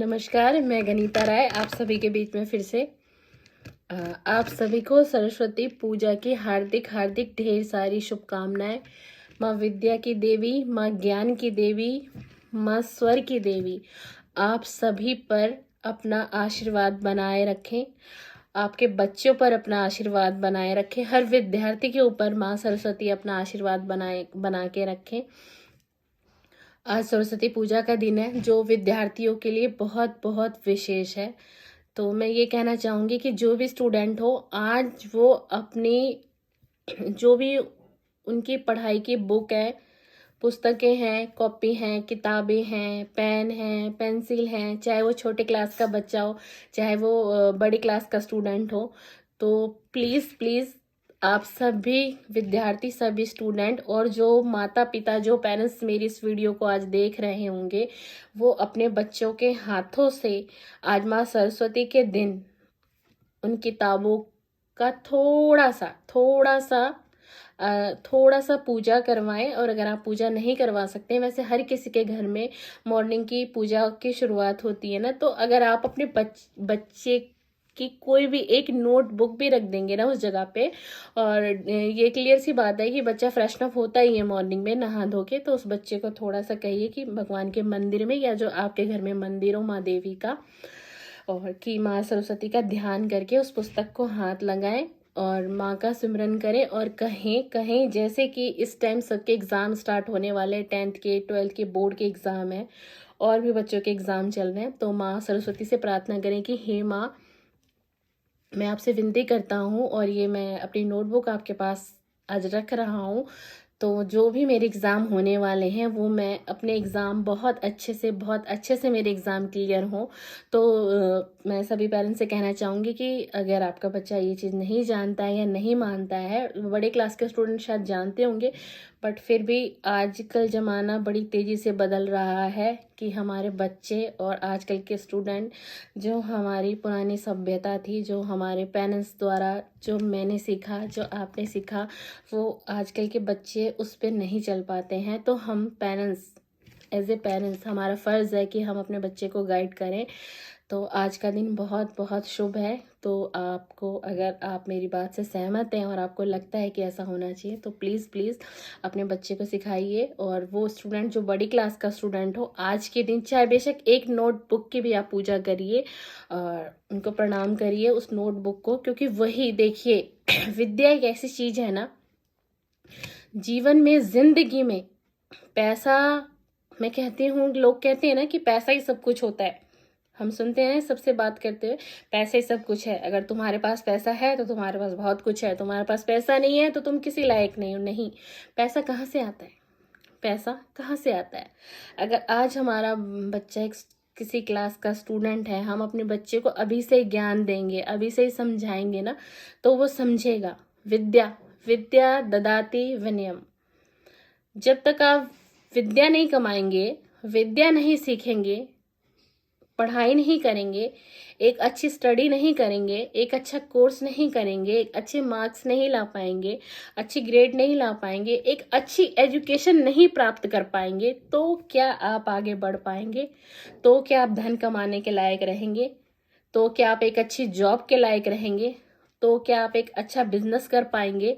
नमस्कार, मैं गनीता राय आप सभी के बीच में फिर से आप सभी को सरस्वती पूजा की हार्दिक हार्दिक ढेर सारी शुभकामनाएं। माँ विद्या की देवी, माँ ज्ञान की देवी, माँ स्वर की देवी आप सभी पर अपना आशीर्वाद बनाए रखें, आपके बच्चों पर अपना आशीर्वाद बनाए रखें, हर विद्यार्थी के ऊपर माँ सरस्वती अपना आशीर्वाद बना के रखें। आज सरस्वती पूजा का दिन है जो विद्यार्थियों के लिए बहुत बहुत विशेष है। तो मैं ये कहना चाहूँगी कि जो भी स्टूडेंट हो, आज वो अपनी जो भी उनकी पढ़ाई की बुक है, पुस्तकें हैं, कॉपी हैं, किताबें हैं, पेन हैं, पेंसिल हैं, चाहे वो छोटे क्लास का बच्चा हो, चाहे वो बड़ी क्लास का स्टूडेंट हो, तो प्लीज़ प्लीज़ आप सभी विद्यार्थी, सभी स्टूडेंट और जो माता पिता, जो पेरेंट्स मेरी इस वीडियो को आज देख रहे होंगे, वो अपने बच्चों के हाथों से आज माँ सरस्वती के दिन उन किताबों का थोड़ा सा पूजा करवाएं। और अगर आप पूजा नहीं करवा सकते, वैसे हर किसी के घर में मॉर्निंग की पूजा की शुरुआत होती है ना, तो अगर आप अपने बच्चे की कोई भी एक नोटबुक भी रख देंगे ना उस जगह पे, और ये क्लियर सी बात है कि बच्चा फ्रेशन अप होता ही है मॉर्निंग में नहा धो के, तो उस बच्चे को थोड़ा सा कहिए कि भगवान के मंदिर में या जो आपके घर में मंदिर हो माँ देवी का, और कि माँ सरस्वती का ध्यान करके उस पुस्तक को हाथ लगाएं और माँ का सिमरन करें। और कहें कहें जैसे कि इस टाइम सबके एग्ज़ाम स्टार्ट होने वाले, 10th के 12th के बोर्ड के एग्ज़ाम है और भी बच्चों के एग्ज़ाम चल रहे हैं, तो माँ सरस्वती से प्रार्थना करें कि हे माँ, मैं आपसे विनती करता हूँ और ये मैं अपनी नोटबुक आपके पास आज रख रहा हूँ, तो जो भी मेरे एग्ज़ाम होने वाले हैं वो मैं अपने एग्ज़ाम बहुत अच्छे से मेरे एग्ज़ाम क्लियर हों। तो मैं सभी पेरेंट्स से कहना चाहूँगी कि अगर आपका बच्चा ये चीज़ नहीं जानता है या नहीं मानता है, बड़े क्लास के स्टूडेंट शायद जानते होंगे, बट फिर भी आजकल ज़माना बड़ी तेज़ी से बदल रहा है कि हमारे बच्चे और आजकल के स्टूडेंट, जो हमारी पुरानी सभ्यता थी, जो हमारे पेरेंट्स द्वारा जो मैंने सीखा, जो आपने सीखा, वो आजकल के बच्चे उस पर नहीं चल पाते हैं। तो हम पेरेंट्स, एज ए पेरेंट्स, हमारा फ़र्ज़ है कि हम अपने बच्चे को गाइड करें। तो आज का दिन बहुत बहुत शुभ है। तो आपको, अगर आप मेरी बात से सहमत हैं और आपको लगता है कि ऐसा होना चाहिए, तो प्लीज़ प्लीज़ अपने बच्चे को सिखाइए। और वो स्टूडेंट जो बड़ी क्लास का स्टूडेंट हो, आज के दिन चाहे बेशक एक नोटबुक की भी आप पूजा करिए और उनको प्रणाम करिए उस नोटबुक को, क्योंकि वही देखिए विद्या एक ऐसी चीज़ है ना, जीवन में, जिंदगी में पैसा, मैं कहती हूँ, लोग कहते हैं ना कि पैसा ही सब कुछ होता है, हम सुनते हैं सबसे बात करते हुए, पैसे ही सब कुछ है, अगर तुम्हारे पास पैसा है तो तुम्हारे पास बहुत कुछ है, तुम्हारे पास पैसा नहीं है तो तुम किसी लायक नहीं हो। नहीं, पैसा कहाँ से आता है? पैसा कहाँ से आता है? अगर आज हमारा बच्चा एक किसी क्लास का स्टूडेंट है, हम अपने बच्चे को अभी से ज्ञान देंगे, अभी से ही समझाएंगे ना, तो वो समझेगा। विद्या विद्या ददाति विनयम। जब तक आप विद्या नहीं कमाएंगे, विद्या नहीं सीखेंगे, पढ़ाई नहीं करेंगे, एक अच्छी स्टडी नहीं करेंगे, एक अच्छा कोर्स नहीं करेंगे, एक अच्छे मार्क्स नहीं ला पाएंगे, अच्छी ग्रेड नहीं ला पाएंगे, एक अच्छी एजुकेशन नहीं प्राप्त कर पाएंगे, तो क्या आप आगे बढ़ पाएंगे? तो क्या आप धन कमाने के लायक रहेंगे? तो क्या आप एक अच्छी जॉब के लायक रहेंगे? तो क्या आप एक अच्छा बिजनेस कर पाएंगे?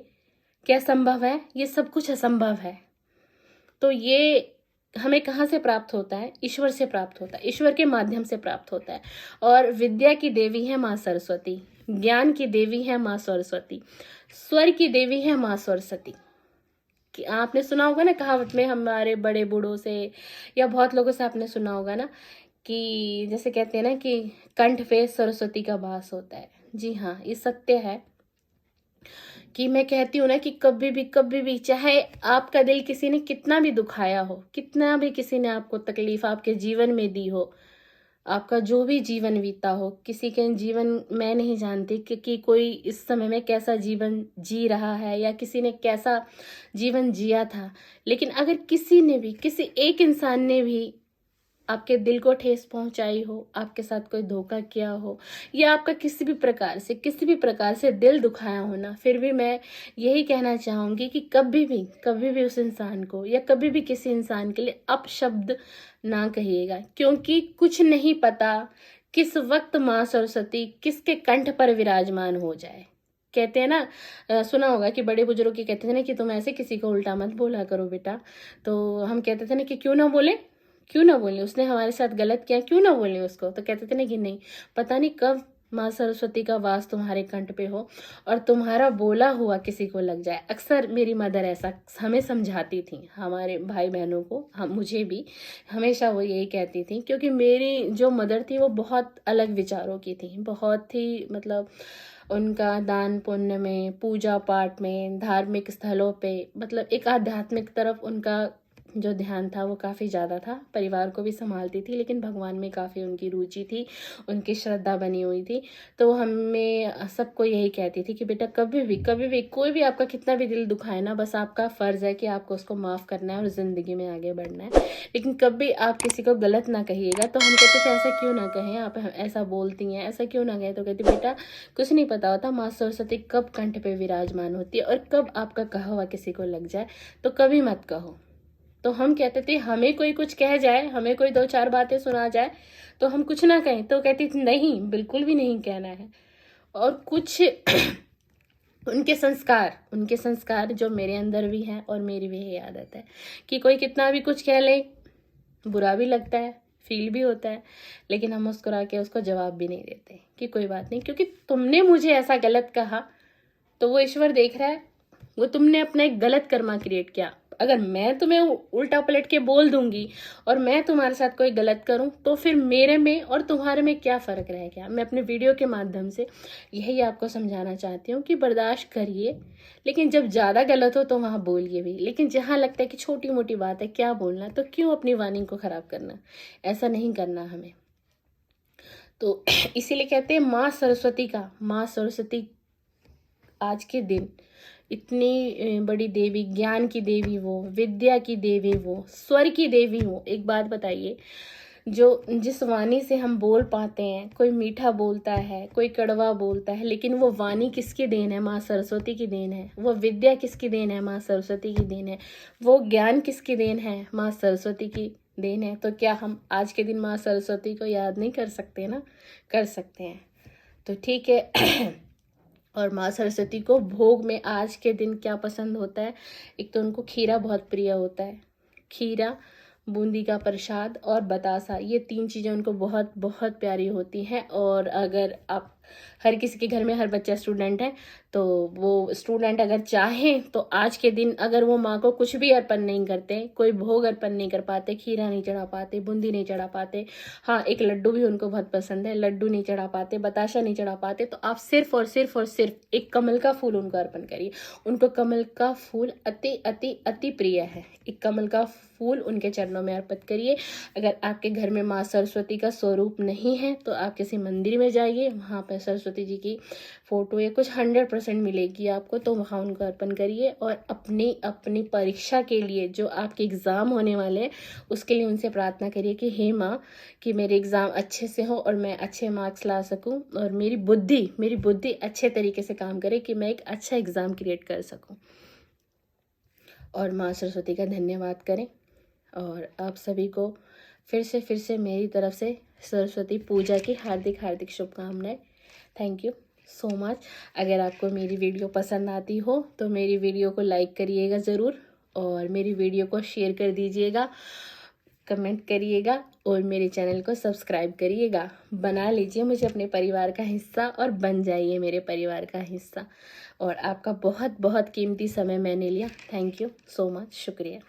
क्या संभव है? ये सब कुछ असंभव है। तो ये हमें कहाँ से प्राप्त होता है? ईश्वर से प्राप्त होता है, ईश्वर के माध्यम से प्राप्त होता है। और विद्या की देवी है माँ सरस्वती, ज्ञान की देवी है माँ सरस्वती, स्वर की देवी है माँ सरस्वती। कि आपने सुना होगा ना कहावत में, हमारे बड़े बूढ़ों से या बहुत लोगों से आपने सुना होगा ना, कि जैसे कहते हैं ना कि कंठ पे सरस्वती का वास होता है। जी हाँ, ये सत्य है। कि मैं कहती हूँ ना कि कभी भी चाहे आपका दिल किसी ने कितना भी दुखाया हो, कितना भी किसी ने आपको तकलीफ आपके जीवन में दी हो, आपका जो भी जीवन बीता हो, किसी के जीवन, मैं नहीं जानती कि कोई इस समय में कैसा जीवन जी रहा है या किसी ने कैसा जीवन जिया था, लेकिन अगर किसी ने भी, किसी एक इंसान ने भी आपके दिल को ठेस पहुंचाई हो, आपके साथ कोई धोखा किया हो, या आपका किसी भी प्रकार से दिल दुखाया हो ना, फिर भी मैं यही कहना चाहूँगी कि कभी भी उस इंसान को या कभी भी किसी इंसान के लिए अपशब्द ना कहिएगा, क्योंकि कुछ नहीं पता किस वक्त माँ सरस्वती किसके कंठ पर विराजमान हो जाए। कहते हैं ना, सुना होगा कि बड़े बुजुर्ग के कहते थे ना कि तुम ऐसे किसी को उल्टा मत बोला करो बेटा। तो हम कहते थे ना कि क्यों ना बोले, उसने हमारे साथ गलत किया, क्यों ना बोले उसको। तो कहते थे ना कि नहीं, पता नहीं कब माँ सरस्वती का वास तुम्हारे कंठ पे हो और तुम्हारा बोला हुआ किसी को लग जाए। अक्सर मेरी मदर ऐसा हमें समझाती थी, हमारे भाई बहनों को, हम मुझे भी हमेशा वो यही कहती थी, क्योंकि मेरी जो मदर थी वो बहुत अलग विचारों की थी, बहुत ही मतलब उनका दान पुण्य में, पूजा पाठ में, धार्मिक स्थलों पे, मतलब एक आध्यात्मिक तरफ उनका जो ध्यान था वो काफ़ी ज़्यादा था। परिवार को भी संभालती थी, लेकिन भगवान में काफ़ी उनकी रुचि थी, उनकी श्रद्धा बनी हुई थी। तो हमें सबको यही कहती थी कि बेटा कभी भी कोई भी आपका कितना भी दिल दुखाए ना, बस आपका फ़र्ज़ है कि आपको उसको माफ़ करना है और ज़िंदगी में आगे बढ़ना है, लेकिन कभी आप किसी को गलत ना कहिएगा। तो हम कहते थे ऐसा क्यों ना कहें, आप ऐसा बोलती हैं, ऐसा क्यों ना कहें। तो कहती बेटा कुछ नहीं पता होता माँ सरस्वती कब कंठ पे विराजमान होती है और कब आपका कहा हुआ किसी को लग जाए, तो कभी मत कहो। तो हम कहते थे हमें कोई कुछ कह जाए, हमें कोई दो चार बातें सुना जाए तो हम कुछ ना कहें। तो कहती थी नहीं, बिल्कुल भी नहीं कहना है। और कुछ उनके संस्कार जो मेरे अंदर भी हैं और मेरी भी यही आदत है कि कोई कितना भी कुछ कह ले, बुरा भी लगता है, फील भी होता है, लेकिन हम मुस्कुरा के उसको जवाब भी नहीं देते कि कोई बात नहीं, क्योंकि तुमने मुझे ऐसा गलत कहा तो वो ईश्वर देख रहा है, वो तुमने अपना एक गलत कर्मा क्रिएट किया। अगर मैं तुम्हें उल्टा पलट के बोल दूंगी और मैं तुम्हारे साथ कोई गलत करूं तो फिर मेरे में और तुम्हारे में क्या फ़र्क रह गया। मैं अपने वीडियो के माध्यम से यही आपको समझाना चाहती हूँ कि बर्दाश्त करिए, लेकिन जब ज़्यादा गलत हो तो वहाँ बोलिए भी, लेकिन जहाँ लगता है कि छोटी मोटी बात है क्या बोलना, तो क्यों अपनी वाणी को ख़राब करना, ऐसा नहीं करना हमें। तो इसीलिए कहते हैं माँ सरस्वती आज के दिन इतनी बड़ी देवी, ज्ञान की देवी वो, विद्या की देवी वो, स्वर की देवी वो। एक बात बताइए, जो जिस वाणी से हम बोल पाते हैं, कोई मीठा बोलता है, कोई कड़वा बोलता है, लेकिन वो वाणी किसकी देन है? माँ सरस्वती की देन है। वो विद्या किसकी देन है? माँ सरस्वती की देन है। वो ज्ञान किसकी देन है? माँ सरस्वती की देन है। तो क्या हम आज के दिन माँ सरस्वती को याद नहीं कर सकते ना? कर सकते हैं। तो ठीक है। और माँ सरस्वती को भोग में आज के दिन क्या पसंद होता है? एक तो उनको खीरा बहुत प्रिय होता है, खीरा, बूंदी का प्रसाद और बतासा, ये 3 चीज़ें उनको बहुत बहुत प्यारी होती हैं। और अगर आप हर किसी के घर में हर बच्चा स्टूडेंट है, तो वो स्टूडेंट अगर चाहें तो आज के दिन अगर वो माँ को कुछ भी अर्पण नहीं करते, कोई भोग अर्पण नहीं कर पाते, खीरा नहीं चढ़ा पाते, बूंदी नहीं चढ़ा पाते, हाँ एक लड्डू भी उनको बहुत पसंद है, लड्डू नहीं चढ़ा पाते, बताशा नहीं चढ़ा पाते, तो आप सिर्फ और सिर्फ एक कमल का फूल उनको अर्पण करिए। उनको कमल का फूल अति अति अति प्रिय है। एक कमल का फूल उनके चरणों में अर्पित करिए। अगर आपके घर में माँ सरस्वती का स्वरूप नहीं है तो आप किसी मंदिर में जाइए, वहाँ पर सरस्वती जी की फोटो या कुछ 100% मिलेगी आपको, तो वहाँ उनको अर्पण करिए। और अपनी अपनी परीक्षा के लिए, जो आपके एग्ज़ाम होने वाले हैं, उसके लिए उनसे प्रार्थना करिए कि हे माँ, कि मेरे एग्ज़ाम अच्छे से हो और मैं अच्छे मार्क्स ला सकूं और मेरी बुद्धि अच्छे तरीके से काम करे कि मैं एक अच्छा एग्ज़ाम क्रिएट कर सकूं। और माँ सरस्वती का धन्यवाद करें। और आप सभी को फिर से मेरी तरफ से सरस्वती पूजा की हार्दिक शुभकामनाएं। Thank you so much. अगर आपको मेरी वीडियो पसंद आती हो तो मेरी वीडियो को लाइक करिएगा ज़रूर, और मेरी वीडियो को शेयर कर दीजिएगा, कमेंट करिएगा और मेरे चैनल को सब्सक्राइब करिएगा। बना लीजिए मुझे अपने परिवार का हिस्सा और बन जाइए मेरे परिवार का हिस्सा। और आपका बहुत बहुत कीमती समय मैंने लिया। थैंक यू सो मच, शुक्रिया।